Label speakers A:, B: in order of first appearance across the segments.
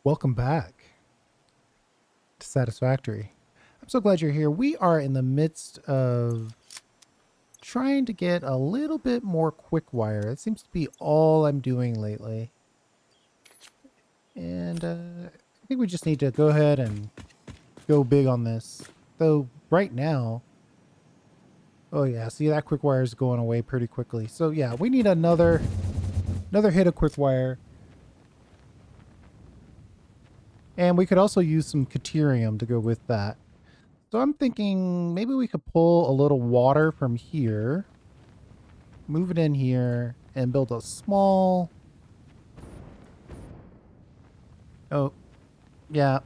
A: Welcome back to Satisfactory. I'm so glad you're here. We are in the midst of trying to get a little bit more Quickwire. It seems to be all I'm doing lately. And I think we just need to go ahead and go big on this. Though right now, oh yeah, see that Quickwire is going away pretty quickly. So yeah, we need another hit of Quickwire. And we could also use some Caterium to go with that. So I'm thinking maybe we could pull a little water from here, move it in here, and build a small... Oh, yeah,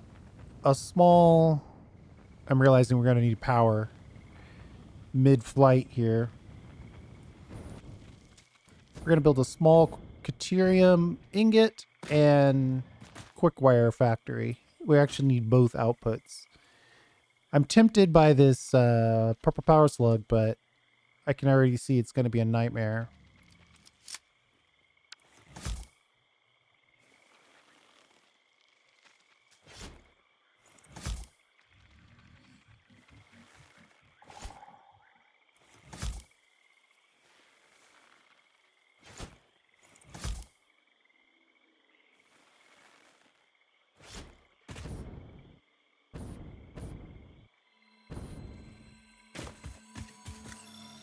A: a small... I'm realizing we're going to need power mid-flight here. We're going to build a small Caterium ingot and Quickwire factory. We actually need both outputs. I'm tempted by this purple power slug, but I can already see it's going to be a nightmare.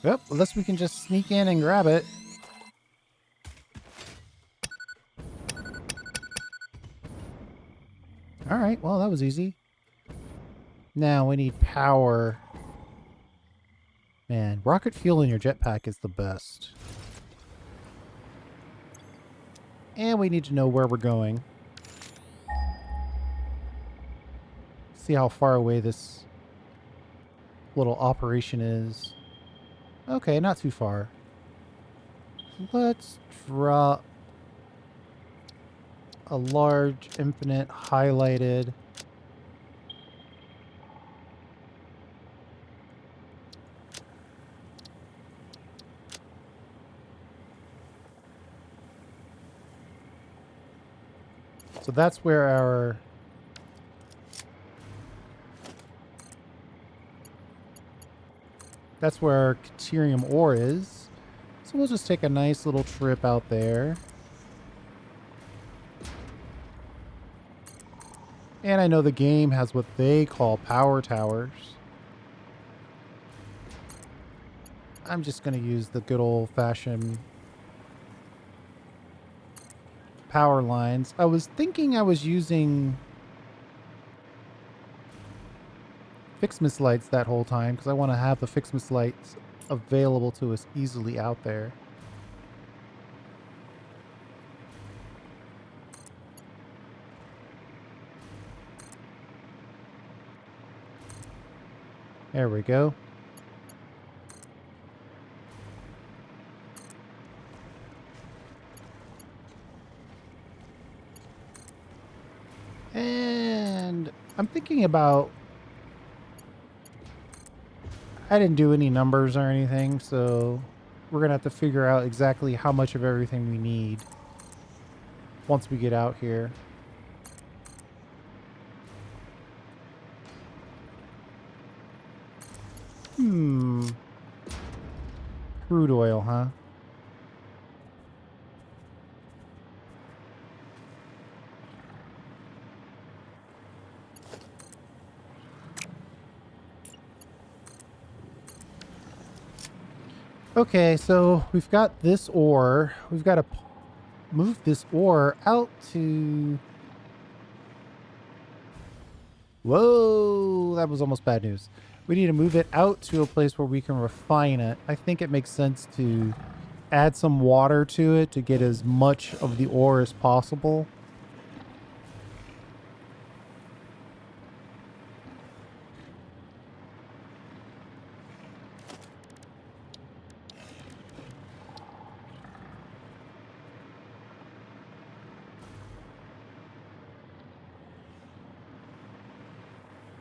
A: Yep, unless we can just sneak in and grab it. Alright, well, that was easy. Now we need power. Man, rocket fuel in your jetpack is the best. And we need to know where we're going. See how far away this little operation is. Okay, not too far. Let's drop a large, infinite, highlighted. So that's where our... That's where our Cerium ore is. So we'll just take a nice little trip out there. And I know the game has what they call power towers. I'm just going to use the good old-fashioned power lines. I was thinking I was using Fixmas lights that whole time because I want to have the Fixmas lights available to us easily out there. There we go. And I'm thinking about... I didn't do any numbers or anything, so we're going to have to figure out exactly how much of everything we need once we get out here. Crude oil, huh? Okay, so we've got this ore. We've got to move this ore out to... Whoa, that was almost bad news. We need to move it out to a place where we can refine it. I think it makes sense to add some water to it to get as much of the ore as possible.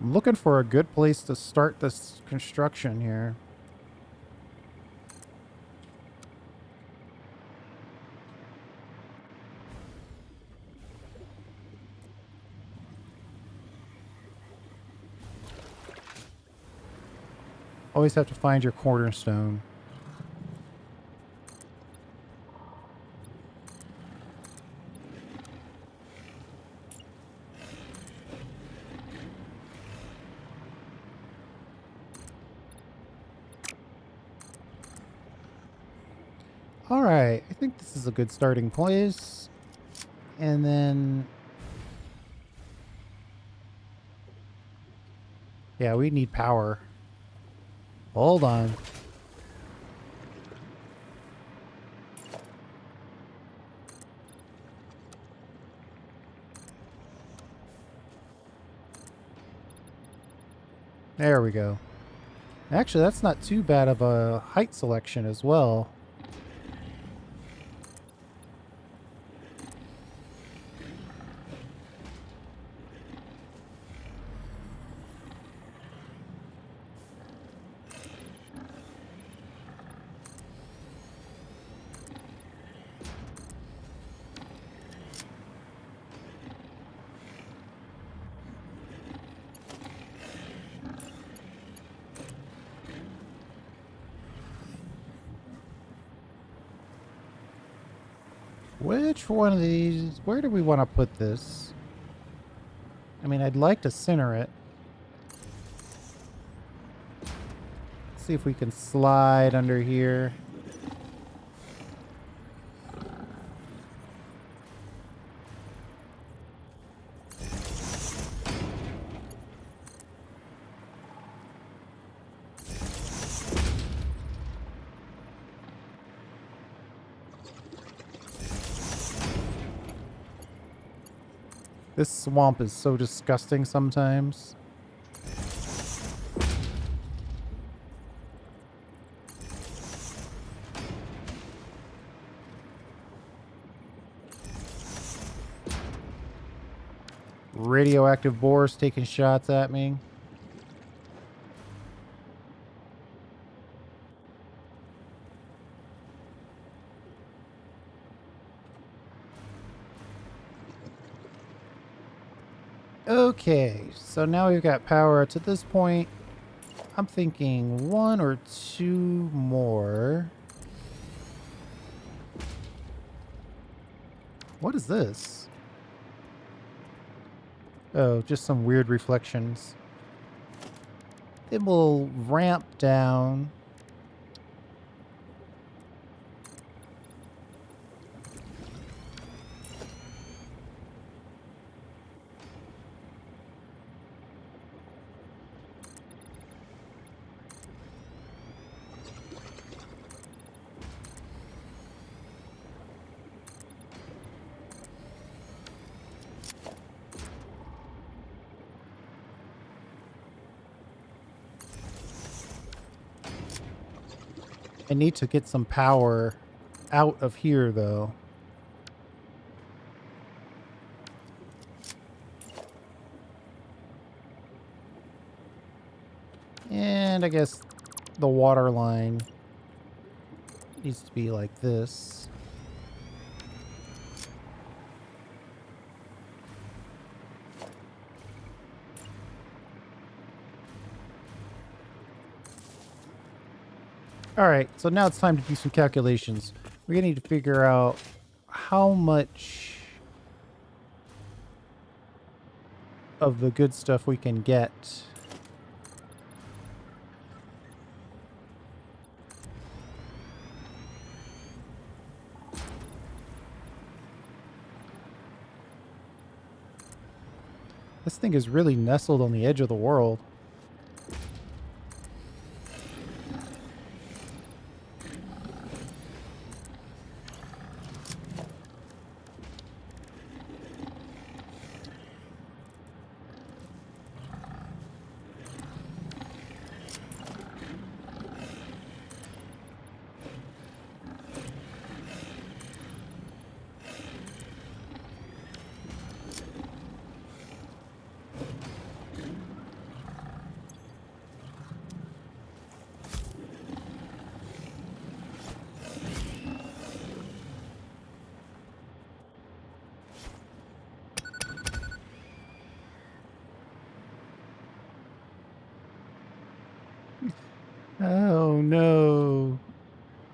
A: I'm looking for a good place to start this construction here. Always have to find your cornerstone. All right, I think this is a good starting place. And then... yeah, we need power. Hold on. There we go. Actually, that's not too bad of a height selection as well. Which one of these? Where do we want to put this? I mean, I'd like to center it. See if we can slide under here. This swamp is so disgusting sometimes. Radioactive boars taking shots at me. Okay, so now we've got power to this point. I'm thinking 1 or 2 more. What is this? Oh, just some weird reflections. Then we'll ramp down. I need to get some power out of here, though. And I guess the water line needs to be like this. All right, so now it's time to do some calculations. We're gonna need to figure out how much of the good stuff we can get. This thing is really nestled on the edge of the world.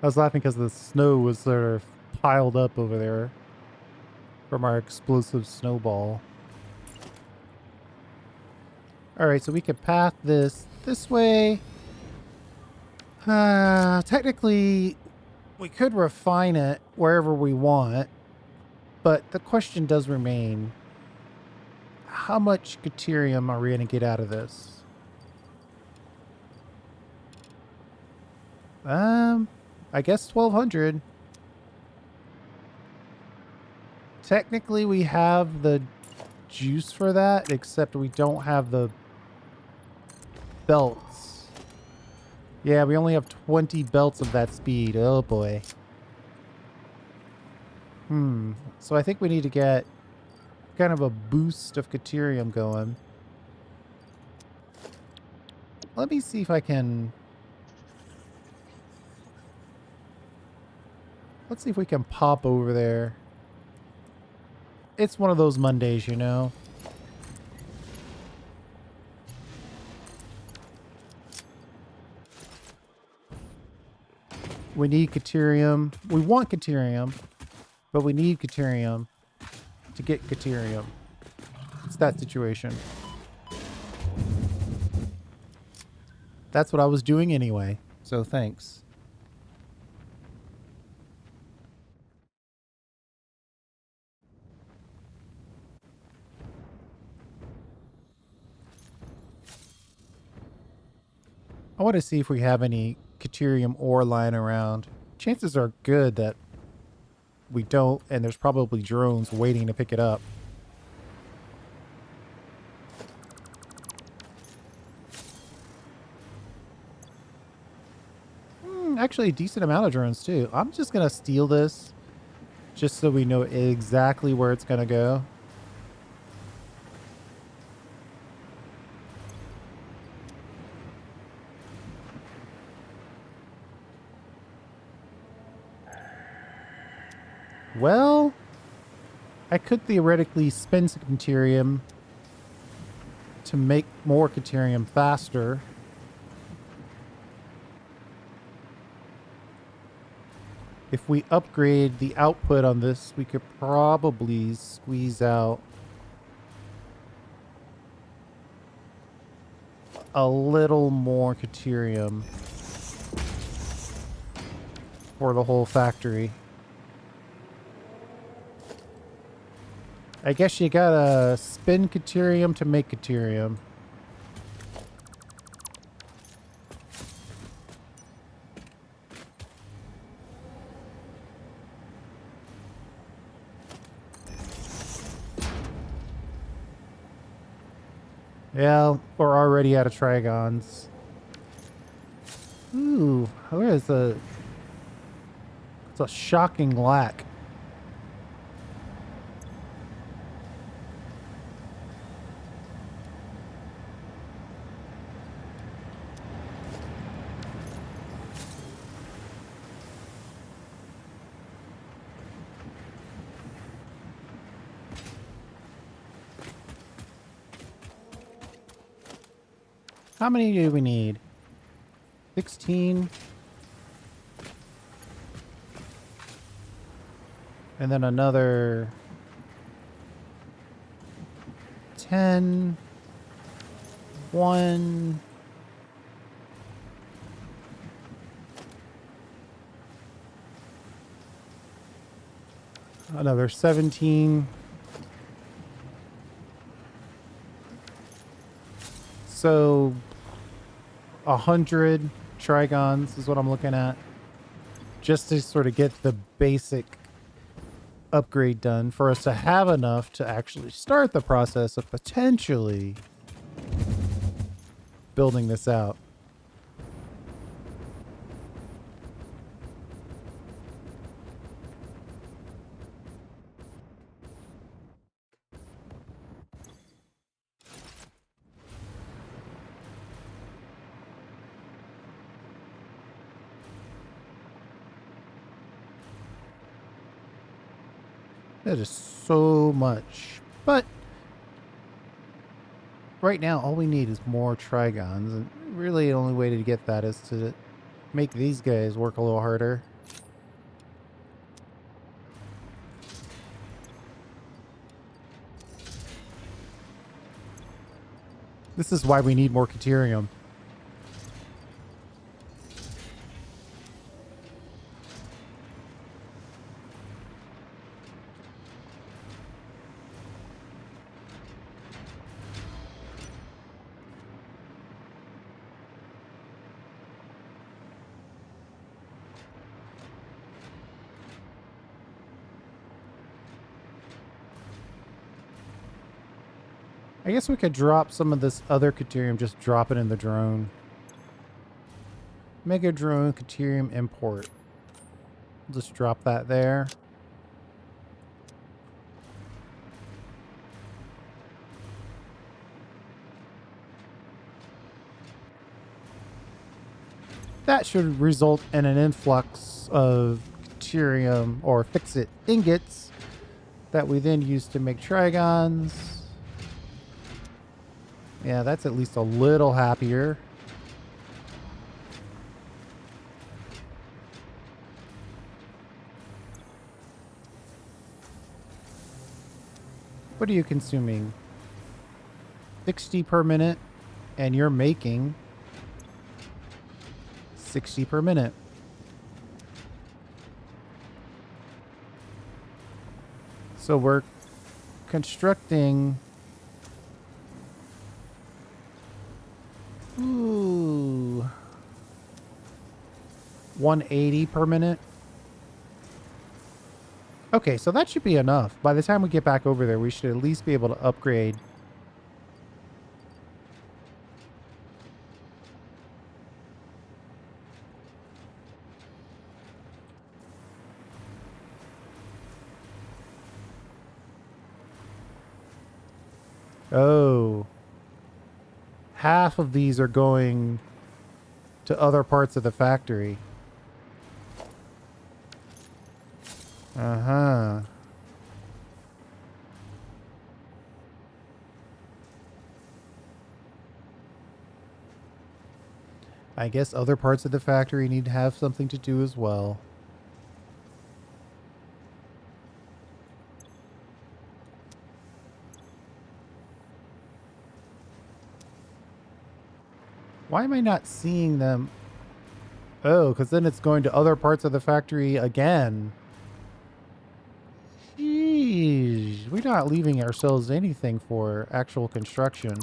A: I was laughing because the snow was sort of piled up over there from our explosive snowball. All right, so we could path this way. Technically, we could refine it wherever we want, but the question does remain, how much Caterium are we going to get out of this? I guess 1,200. Technically, we have the juice for that, except we don't have the belts. Yeah, we only have 20 belts of that speed. Oh boy. So I think we need to get kind of a boost of Caterium going. Let me see if I can... Let's see if we can pop over there. It's one of those Mondays, you know? We need Caterium. We want Caterium, but we need Caterium to get Caterium. It's that situation. That's what I was doing anyway, so thanks. I want to see if we have any Caterium ore lying around. Chances are good that we don't, and there's probably drones waiting to pick it up. Actually, a decent amount of drones too. I'm just going to steal this just so we know exactly where it's going to go. Well, I could theoretically spend some Caterium to make more Caterium faster. If we upgrade the output on this, we could probably squeeze out a little more Caterium for the whole factory. I guess you gotta spin Caterium to make Caterium. Yeah, we're already out of Trigons. Ooh, where is the... It's a shocking lack. How many do we need? 16. And then another 10. 1. Another 17. So 100 Trigons is what I'm looking at. Just to sort of get the basic upgrade done for us to have enough to actually start the process of potentially building this out. That is so much. But right now, all we need is more Trigons. And really, the only way to get that is to make these guys work a little harder. This is why we need more Caterium. I guess we could drop some of this other Caterium, just drop it in the drone. Mega drone Caterium import. Just drop that there. That should result in an influx of Cerium or fix-it ingots that we then use to make Trigons. Yeah, that's at least a little happier. What are you consuming? 60 per minute, and you're making 60 per minute. So we're constructing 180 per minute. Okay, so that should be enough. By the time we get back over there, we should at least be able to upgrade. Oh. Half of these are going to other parts of the factory. Uh-huh. I guess other parts of the factory need to have something to do as well. Why am I not seeing them? Oh, because then it's going to other parts of the factory again. Jeez, we're not leaving ourselves anything for actual construction.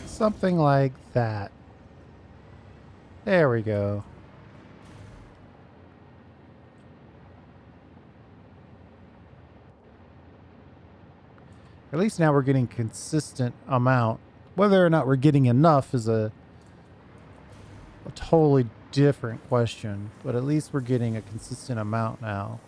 A: Something like that. There we go. At least now we're getting consistent amount. Whether or not we're getting enough is a totally different question. But at least we're getting a consistent amount now.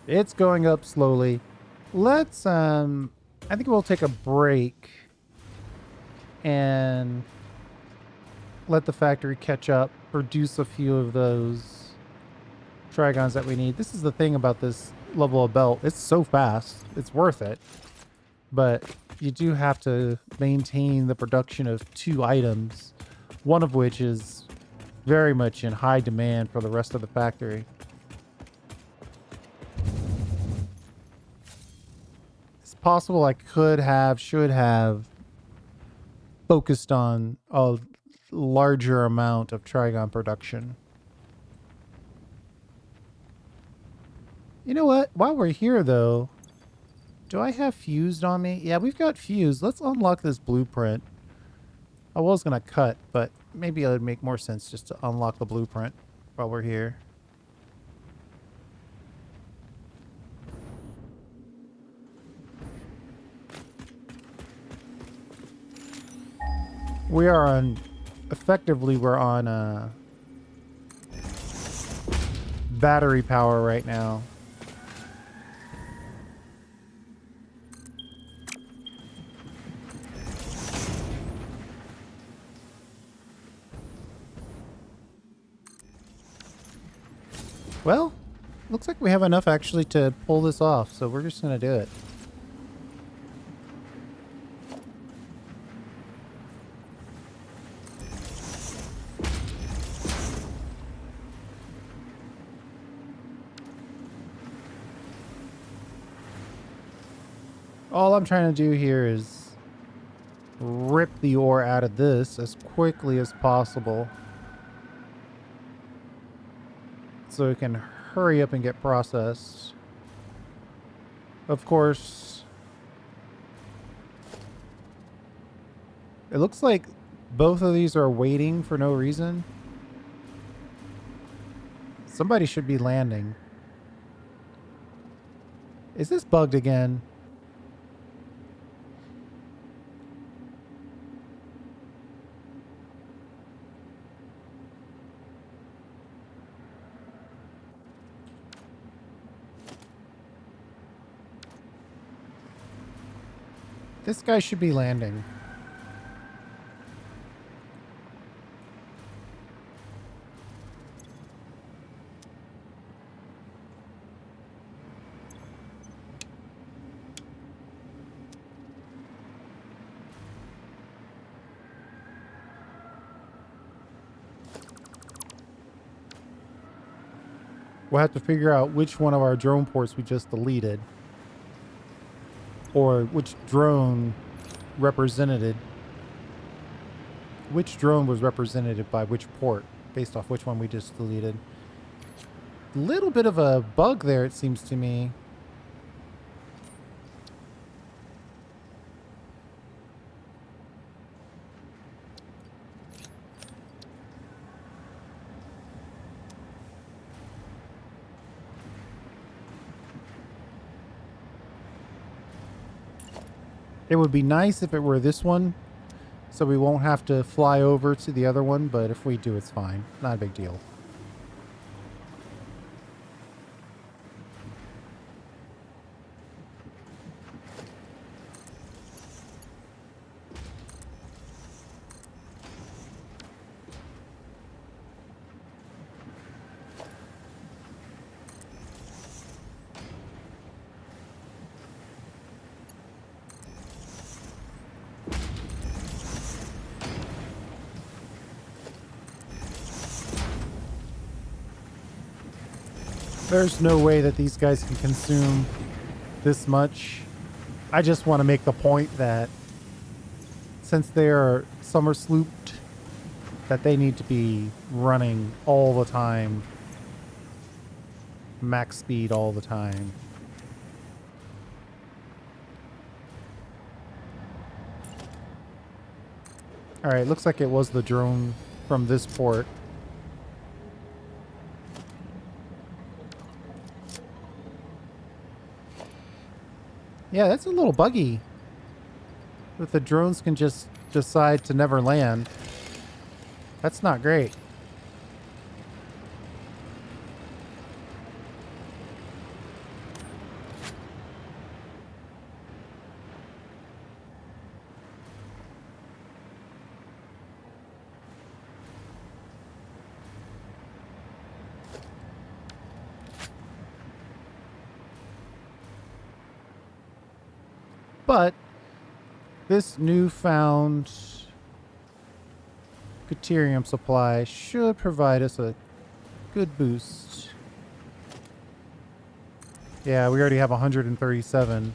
A: It's going up slowly. Let's, I think we'll take a break and let the factory catch up, produce a few of those Trigons that we need. This is the thing about this level of belt. It's so fast. It's worth it. But you do have to maintain the production of 2 items, one of which is very much in high demand for the rest of the factory. Possible I should have focused on a larger amount of Trigon production. You know what? While we're here, though, do I have fused on me? Yeah, we've got fused. Let's unlock this blueprint. I was going to cut, but maybe it would make more sense just to unlock the blueprint. while we're here. We are on, effectively we're on battery power right now. Well, looks like we have enough actually to pull this off, so we're just gonna do it. All I'm trying to do here is rip the ore out of this as quickly as possible so it can hurry up and get processed. Of course, it looks like both of these are waiting for no reason. Somebody should be landing. Is this bugged again? This guy should be landing. We'll have to figure out which one of our drone ports we just deleted. Or which drone represented. Which drone was represented by which port, based off which one we just deleted. Little bit of a bug there, it seems to me. It would be nice if it were this one, so we won't have to fly over to the other one, but if we do, it's fine. Not a big deal. There's no way that these guys can consume this much. I just want to make the point that since they are summer slooped, that they need to be running all the time. Max speed all the time. Alright, looks like it was the drone from this port. Yeah, that's a little buggy. If the drones can just decide to never land. That's not great. But this newfound Caterium supply should provide us a good boost. Yeah, we already have 137.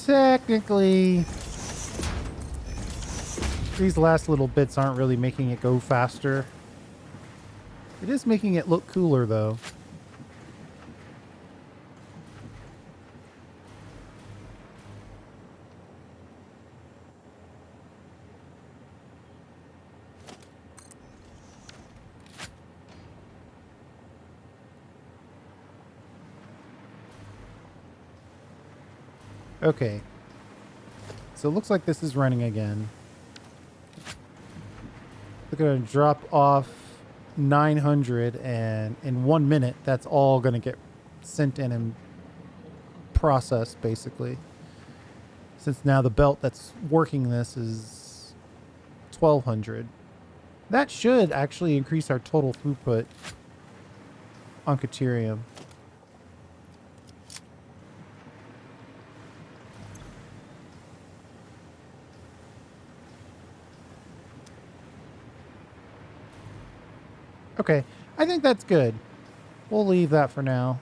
A: technically, these last little bits aren't really making it go faster. It is making it look cooler, though. Okay. So it looks like this is running again. We're going to drop off 900, and in 1 minute, that's all going to get sent in and processed, basically. Since now the belt that's working this is 1200. That should actually increase our total throughput on Caterium. Okay, I think that's good. We'll leave that for now.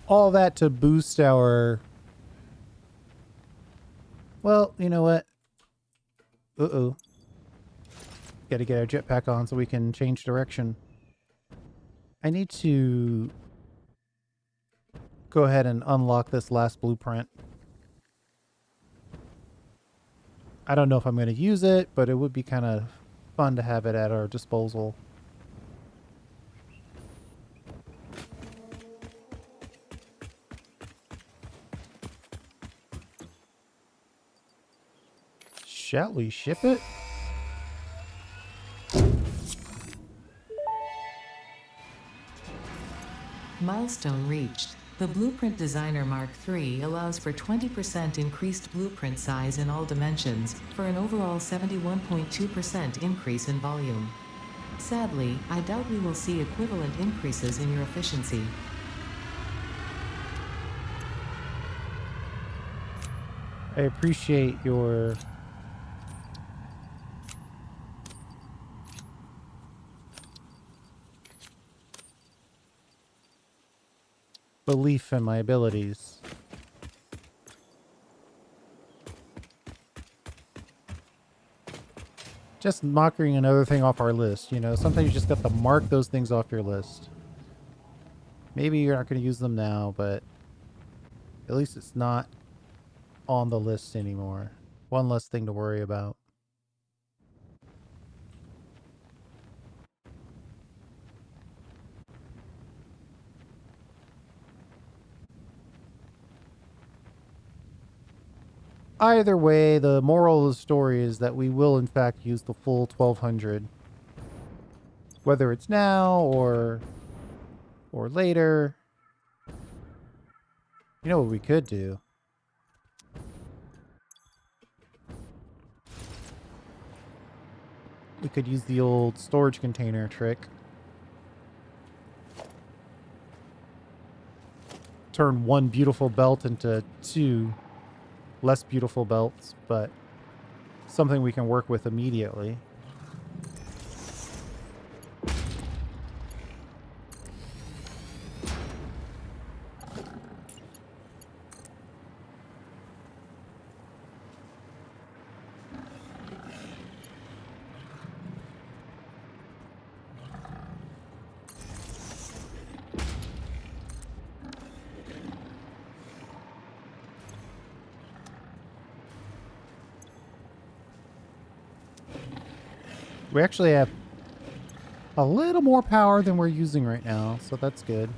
A: All that to boost our... Well, you know what? Uh-oh. Gotta get our jetpack on so we can change direction. I need to go ahead and unlock this last blueprint. I don't know if I'm going to use it, but it would be kind of fun to have it at our disposal. Shall we ship it?
B: Milestone reached. The Blueprint Designer Mark III allows for 20% increased blueprint size in all dimensions, for an overall 71.2% increase in volume. Sadly, I doubt we will see equivalent increases in your efficiency.
A: I appreciate your belief in my abilities. Just knocking another thing off our list, you know. Sometimes you just got to mark those things off your list. Maybe you're not going to use them now, but at least it's not on the list anymore. One less thing to worry about. Either way, the moral of the story is that we will in fact use the full 1200. Whether it's now or later. You know what we could do? We could use the old storage container trick. Turn one beautiful belt into two less beautiful belts, but something we can work with immediately. We actually have a little more power than we're using right now, so that's good.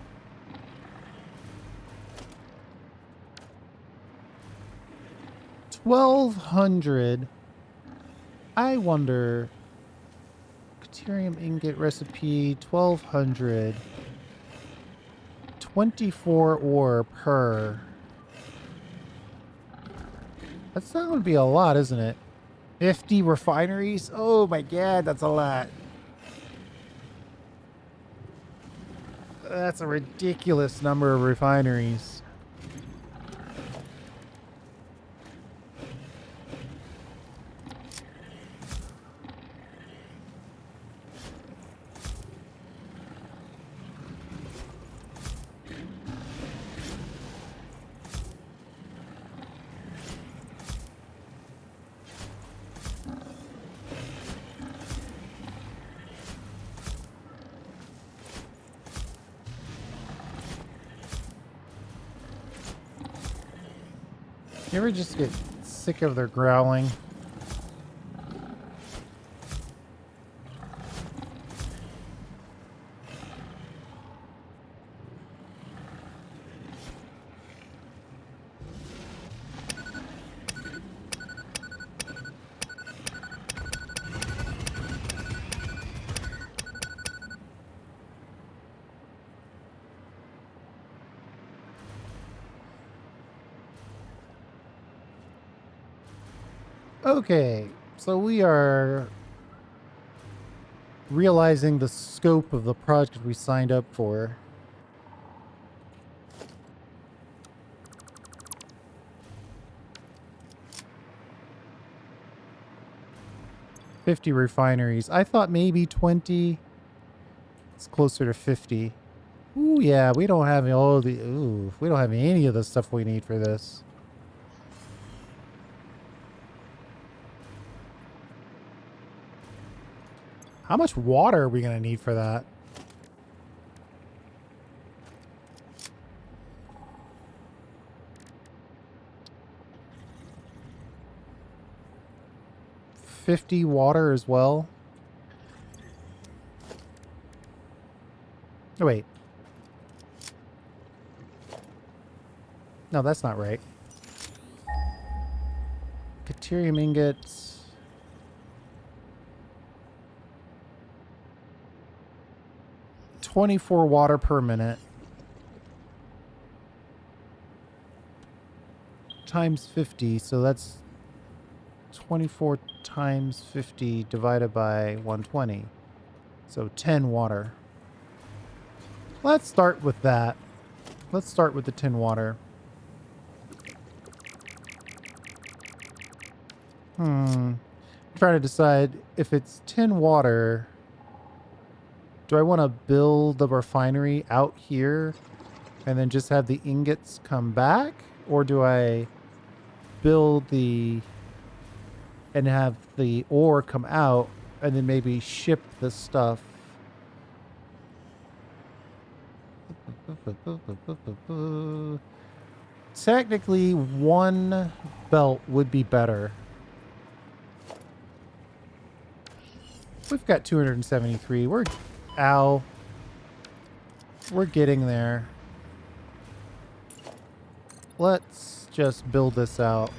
A: $1,200. I wonder. Caterium ingot recipe 1,200. 24 ore per. That's not going to be a lot, isn't it? 50 refineries? Oh my god, that's a lot. That's a ridiculous number of refineries. You ever just get sick of their growling? Okay, so we are realizing the scope of the project we signed up for. $50 refineries. I thought maybe 20. It's closer to 50. Ooh, yeah, we don't have all the. Ooh, we don't have any of the stuff we need for this. How much water are we going to need for that? $50 water as well. Oh, wait. No, that's not right. Caterium ingots. 24 water per minute. Times 50, so that's 24 times 50 divided by 120. So 10 water. Let's start with that. Let's start with the 10 water. I'm trying to decide if it's 10 water. Do I want to build the refinery out here and then just have the ingots come back? Or do I build the and have the ore come out and then maybe ship the stuff? Technically, one belt would be better. We've got 273. We're getting there. Let's just build this out.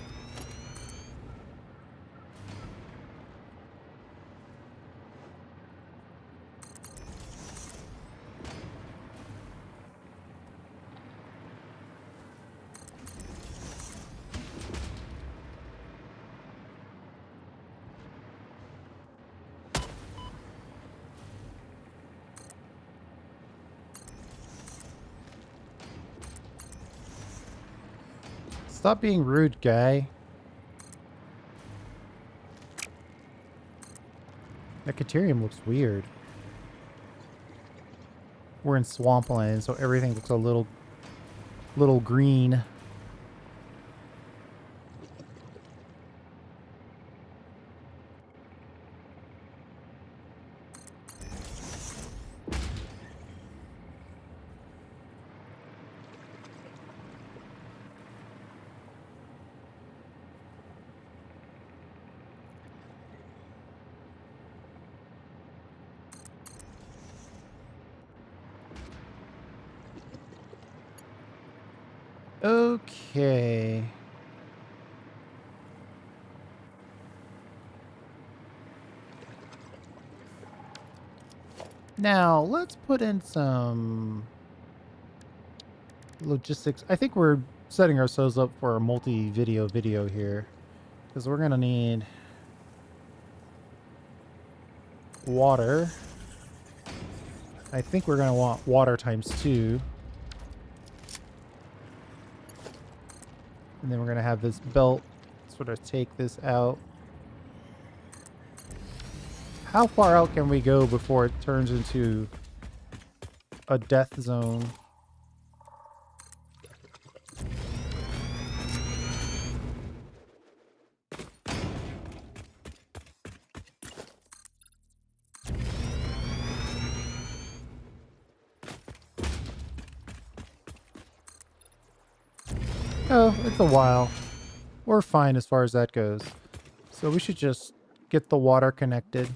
A: Stop being rude, guy. That Caterium looks weird. We're in swampland, so everything looks a little green. Okay. Now, let's put in some logistics. I think we're setting ourselves up for a multi-video here. Because we're going to need water. I think we're going to want water times 2. And then we're going to have this belt sort of take this out. How far out can we go before it turns into a death zone? Oh, it's a while. We're fine as far as that goes. So we should just get the water connected.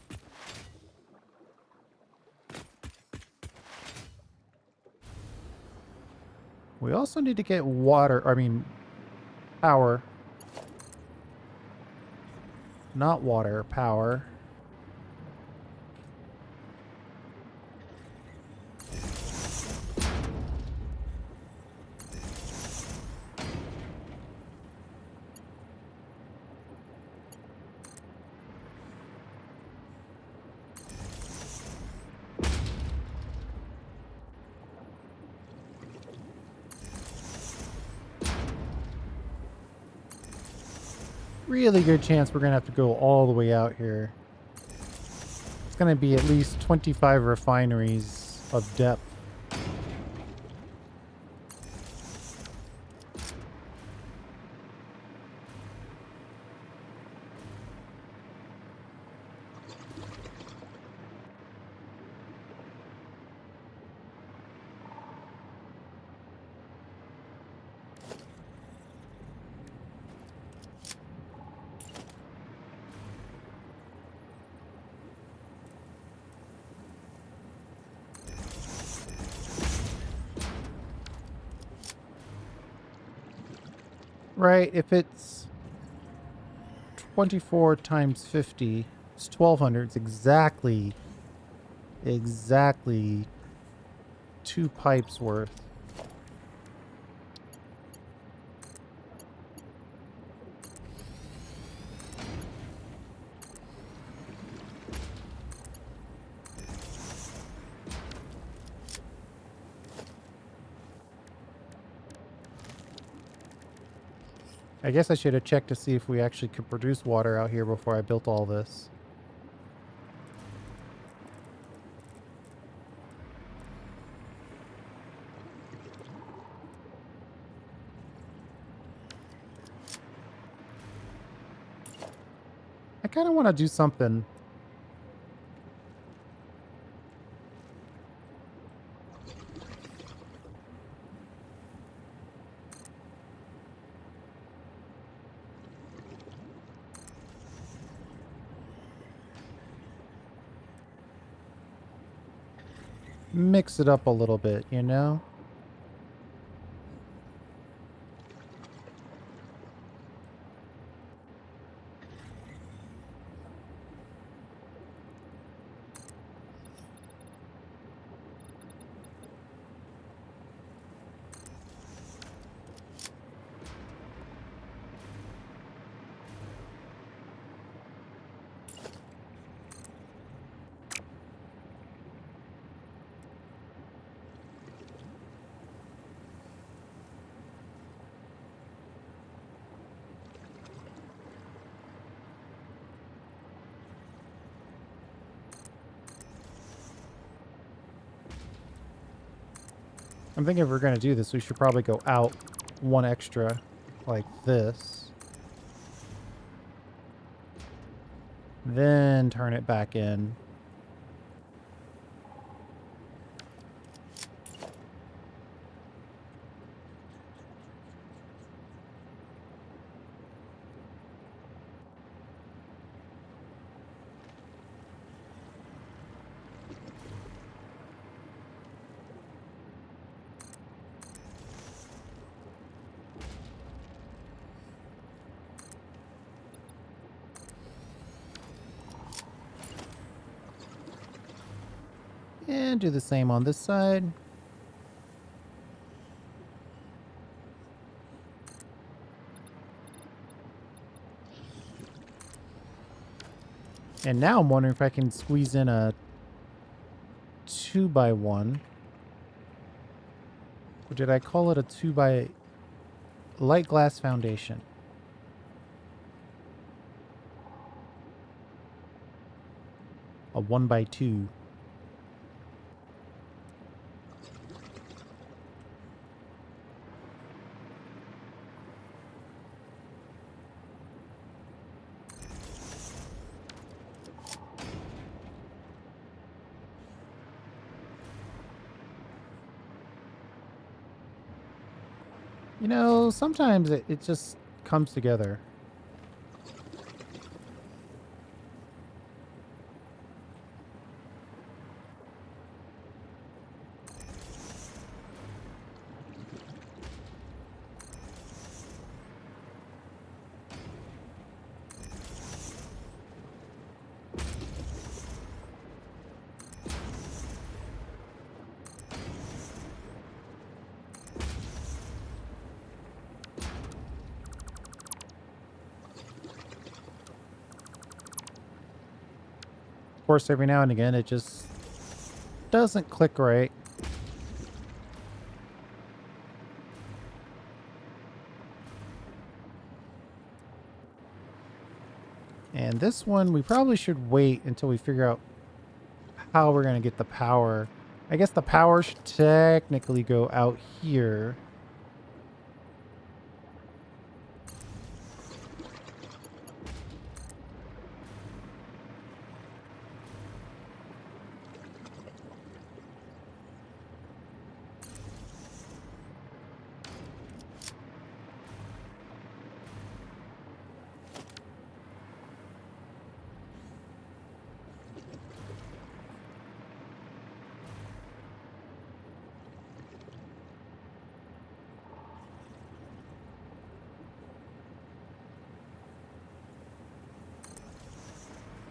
A: We also need to get power. Not water, power. Really good chance we're going to have to go all the way out here. It's going to be at least 25 refineries of depth. Right, if it's 24 times 50, it's 1200. It's exactly 2 pipes worth. I guess I should have checked to see if we actually could produce water out here before I built all this. I kind of want to do something. Mix it up a little bit, you know? I'm thinking if we're going to do this, we should probably go out one extra like this. Then turn it back in. And do the same on this side. And now I'm wondering if I can squeeze in a 2x1. Or did I call it a 2x light glass foundation? A 1x2. You know, sometimes it just comes together. Of course, every now and again, it just doesn't click right. And this one, we probably should wait until we figure out how we're going to get the power. I guess the power should technically go out here.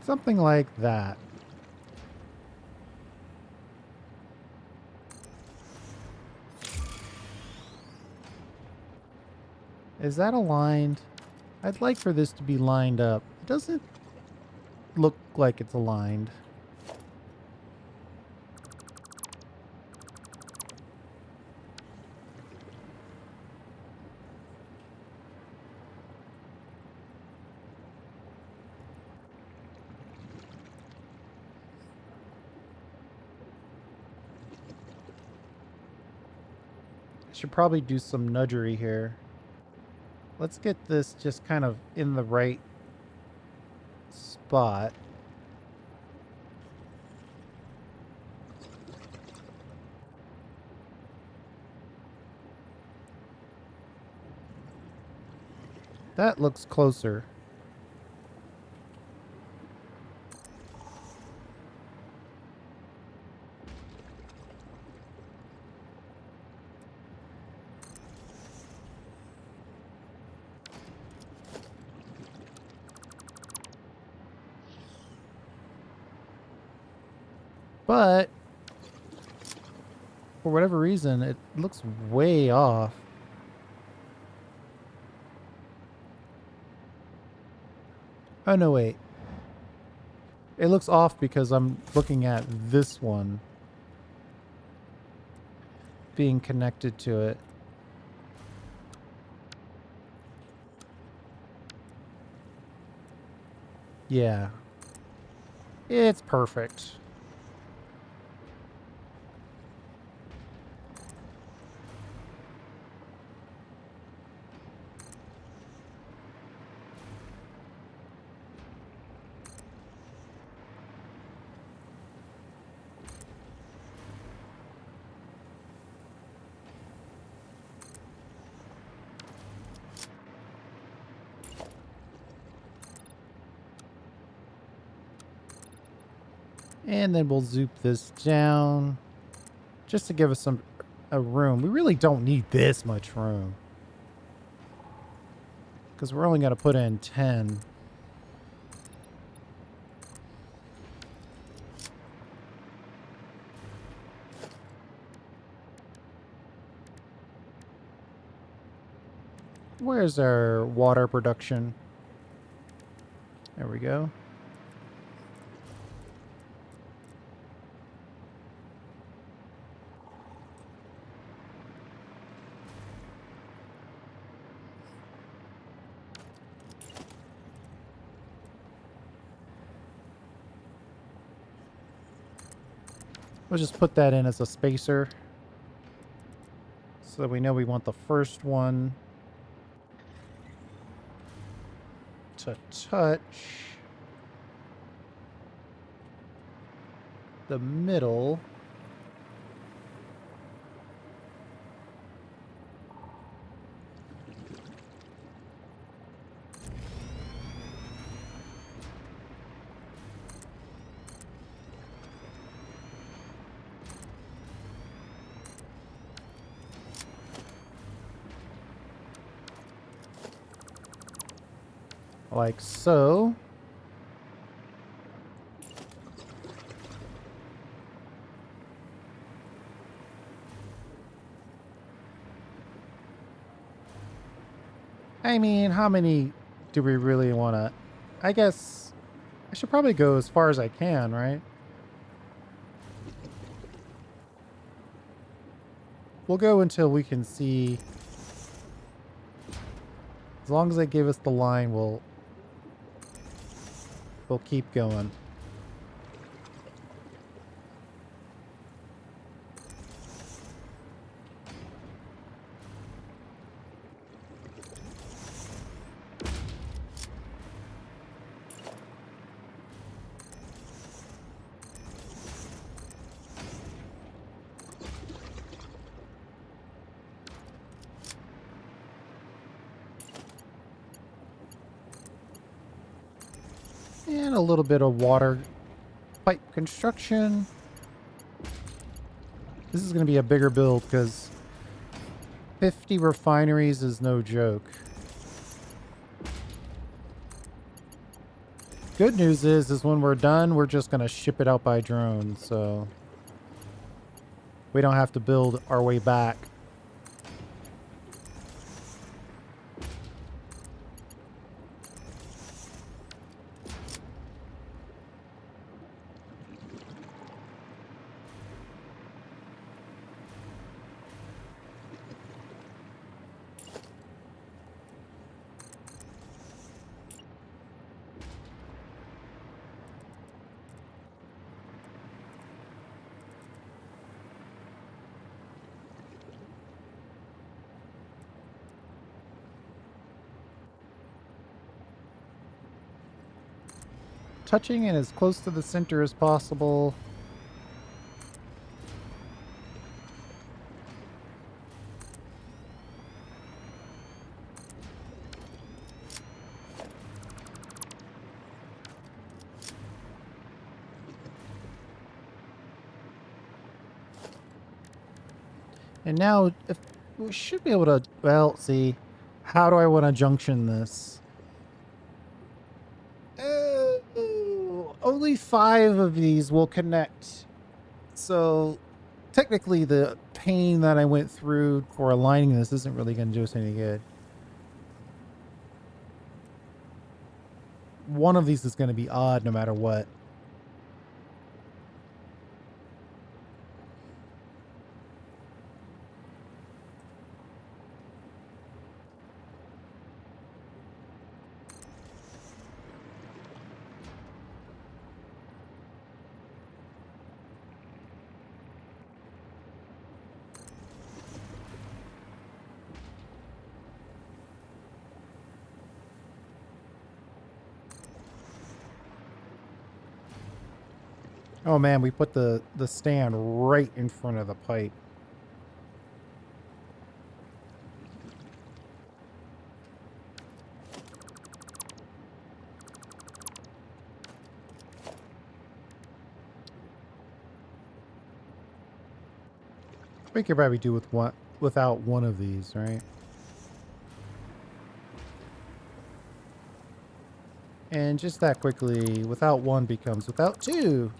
A: Something like that. Is that aligned? I'd like for this to be lined up. It doesn't look like it's aligned. Should probably do some nudgery here. Let's get this just kind of in the right spot. That looks closer. But for whatever reason, it looks way off. Oh, no, wait. It looks off because I'm looking at this one being connected to it. Yeah. It's perfect. And then we'll zoop this down just to give us a room. We really don't need this much room because we're only going to put in 10. Where's our water production? There we go. We'll just put that in as a spacer so that we know we want the first one to touch the middle. like so. I mean, how many do we really want to? I guess I should probably go as far as I can, right? We'll go until we can see. As long as they give us the line, we'll keep going. And a little bit of water pipe construction. This is going to be a bigger build because 50 refineries is no joke. Good news is when we're done, we're just going to ship it out by drone, so we don't have to build our way back. Touching it as close to the center as possible. And now, if we should be able to, well, see, how do I want to junction this? Only 5 of these will connect. So technically the pain that I went through for aligning this isn't really going to do us any good. One of these is going to be odd no matter what. Oh man, we put the stand right in front of the pipe. We could probably do without one of these, right? And just that quickly, without one becomes without two.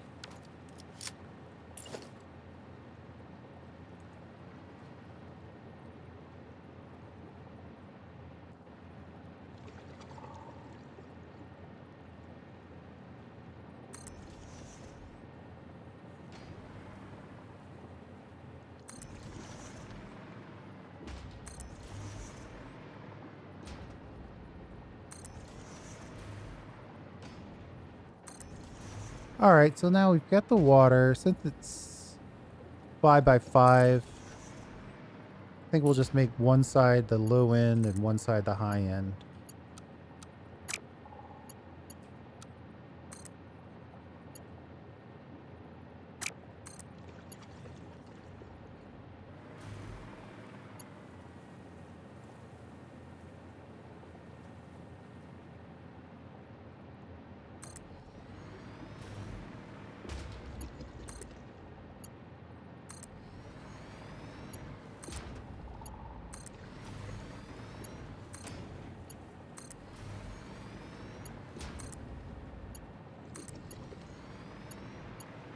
A: All right, so now we've got the water. Since it's 5 by 5, I think we'll just make one side the low end and one side the high end.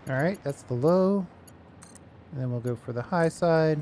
A: All right, that's the low. And then we'll go for the high side.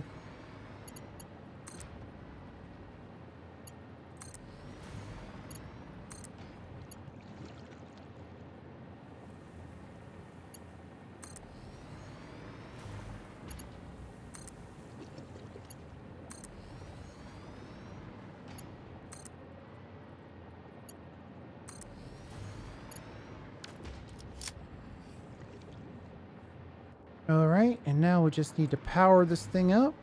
A: All right, and now we just need to power this thing up.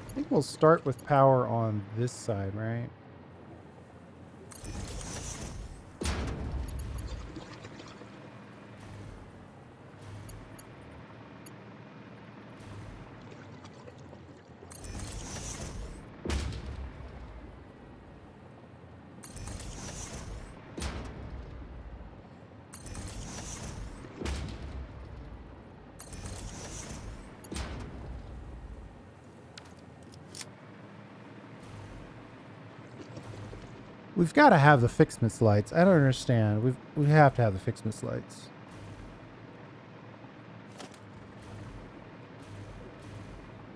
A: I think we'll start with power on this side, right? We've got to have the fixed lights. I don't understand. We have to have the fixed lights.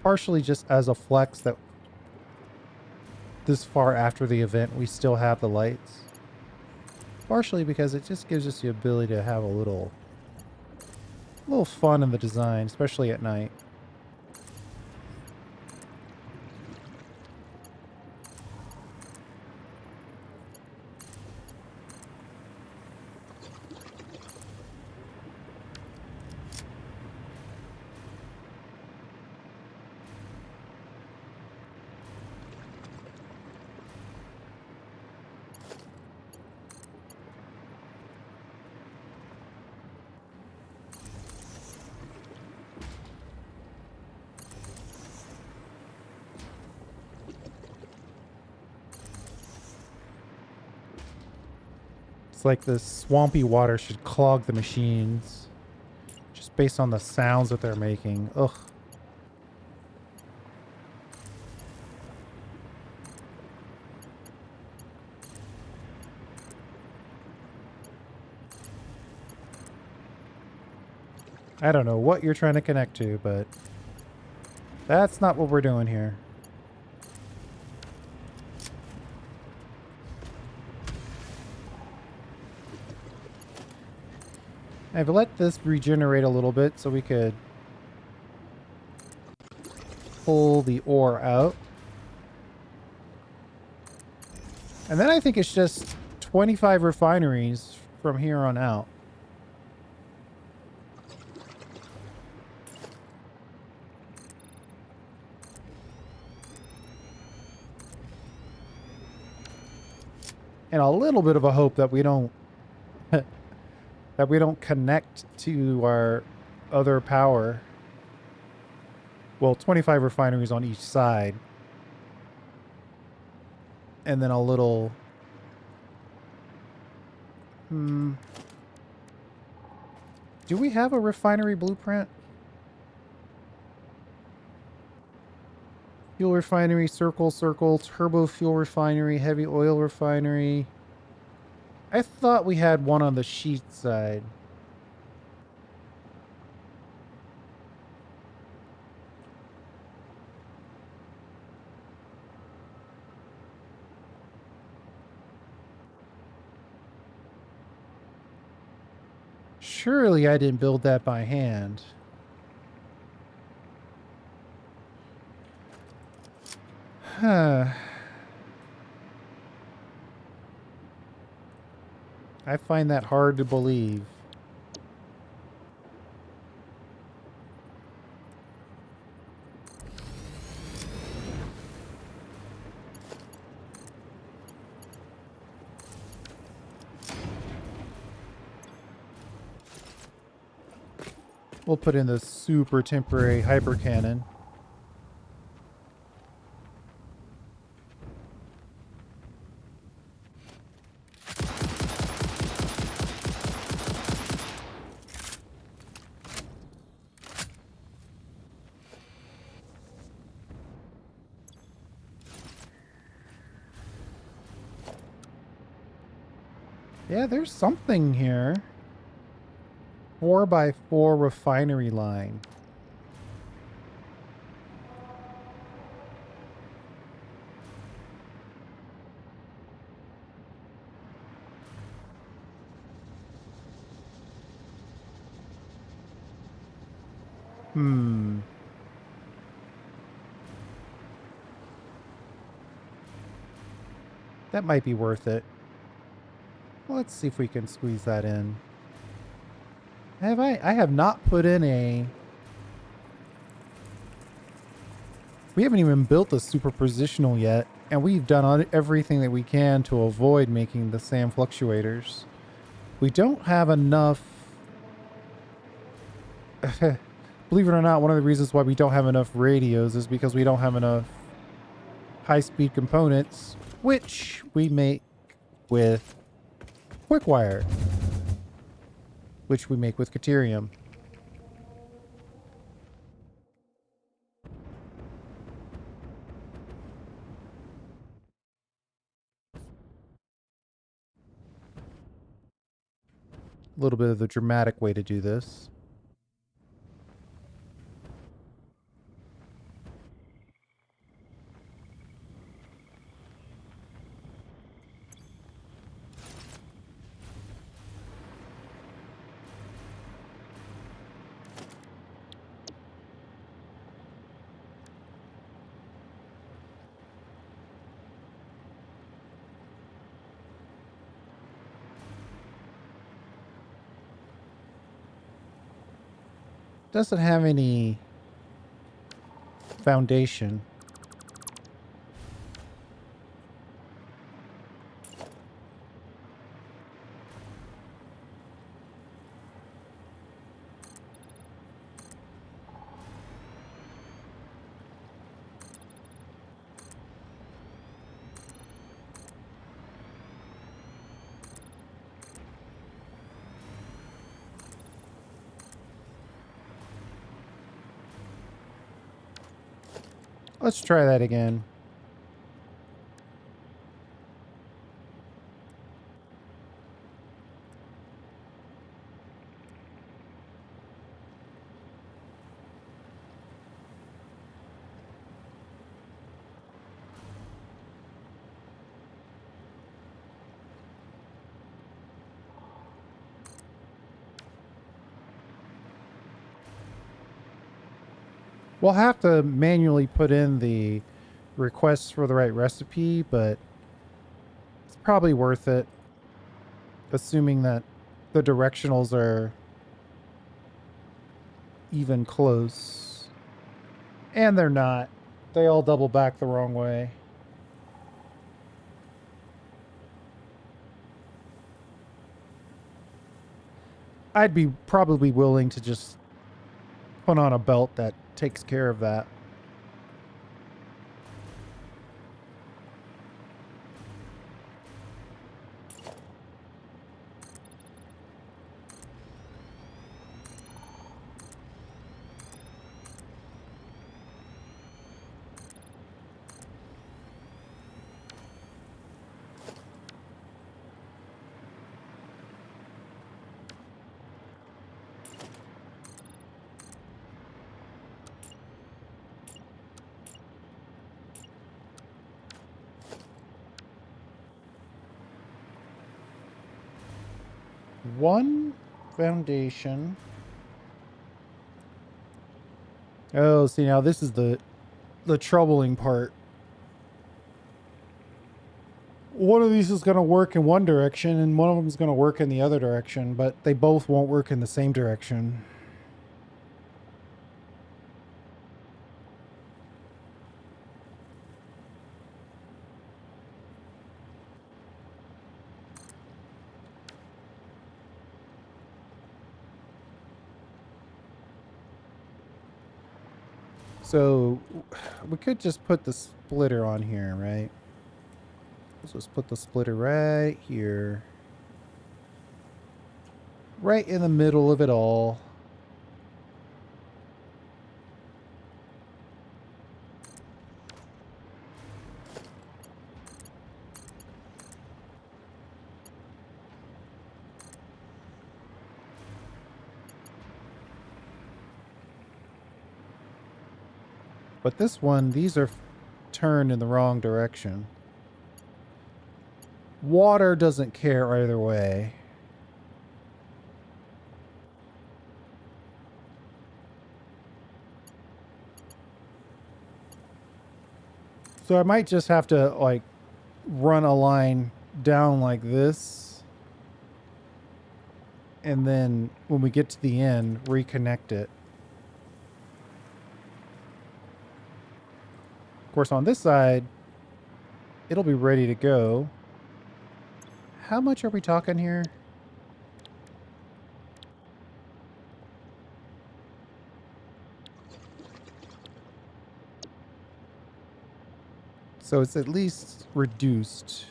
A: Partially just as a flex that this far after the event we still have the lights. Partially because it just gives us the ability to have a little fun in the design, especially at night. It's like the swampy water should clog the machines just based on the sounds that they're making. Ugh. I don't know what you're trying to connect to, but that's not what we're doing here. I've let this regenerate a little bit so we could pull the ore out. And then I think it's just 25 refineries from here on out. And a little bit of a hope that we don't that we don't connect to our other power. Well, 25 refineries on each side. And then a little do we have a refinery blueprint? Fuel refinery, circle, turbo fuel refinery, heavy oil refinery. I thought we had one on the sheet side. Surely I didn't build that by hand. Huh. I find that hard to believe. We'll put in the super temporary hyper cannon. Yeah, there's something here. 4x4 refinery line. That might be worth it. Let's see if we can squeeze that in. I have not put in a... We haven't even built a superpositional yet, and we've done everything that we can to avoid making the SAM fluctuators. We don't have enough... Believe it or not, one of the reasons why we don't have enough radios is because we don't have enough high-speed components, which we make with Quickwire, which we make with Caterium. A little bit of the dramatic way to do this. Doesn't have any foundation. Let's try that again. We'll have to manually put in the requests for the right recipe, but it's probably worth it, assuming that the directionals are even close. And they're not. They all double back the wrong way. I'd be probably willing to just put on a belt that takes care of that. One foundation. Oh, see, now this is the troubling part. One of these is going to work in one direction and one of them is going to work in the other direction, but they both won't work in the same direction. So we could just put the splitter on here, right? Let's just put the splitter right here. Right in the middle of it all. But this one, these are turned in the wrong direction. Water doesn't care either way. So I might just have to like run a line down like this. And then when we get to the end, reconnect it. Of course, on this side, it'll be ready to go. How much are we talking here? So it's at least reduced.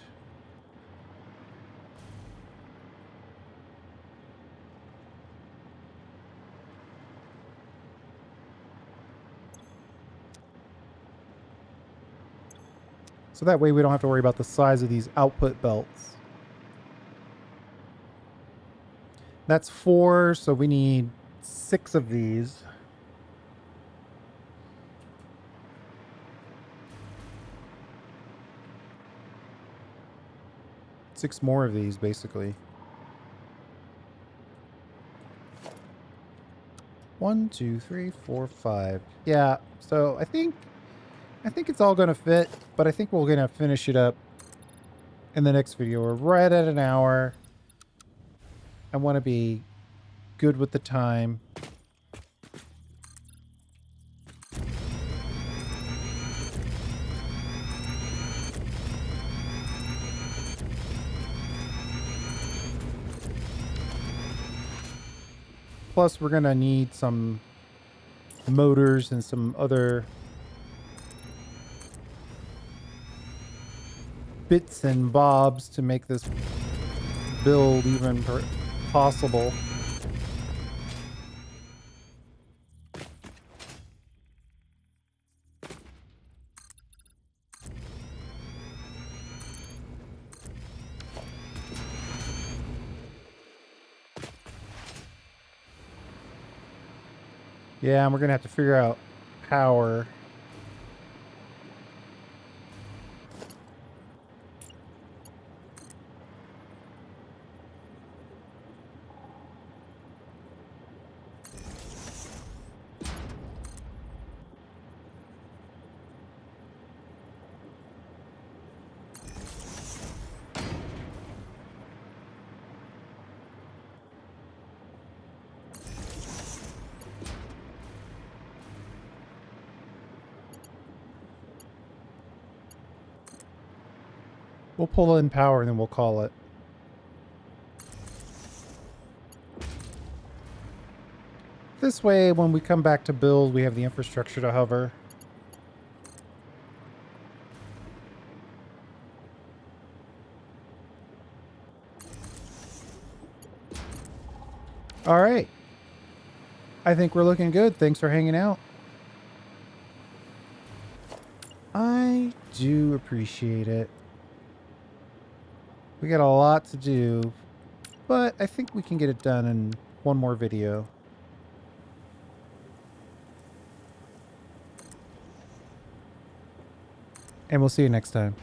A: So that way we don't have to worry about the size of these output belts. That's 4, so we need 6 of these. Six more of these, basically. 1, 2, 3, 4, 5. Yeah, so I think it's all gonna fit, but I think we're gonna finish it up in the next video. We're right at an hour. I want to be good with the time. Plus, we're gonna need some motors and some other bits and bobs to make this build even possible. Yeah, and we're gonna have to figure out power. We'll pull in power and then we'll call it. This way, when we come back to build, we have the infrastructure to hover. All right. I think we're looking good. Thanks for hanging out. I do appreciate it. We got a lot to do, but I think we can get it done in one more video. And we'll see you next time.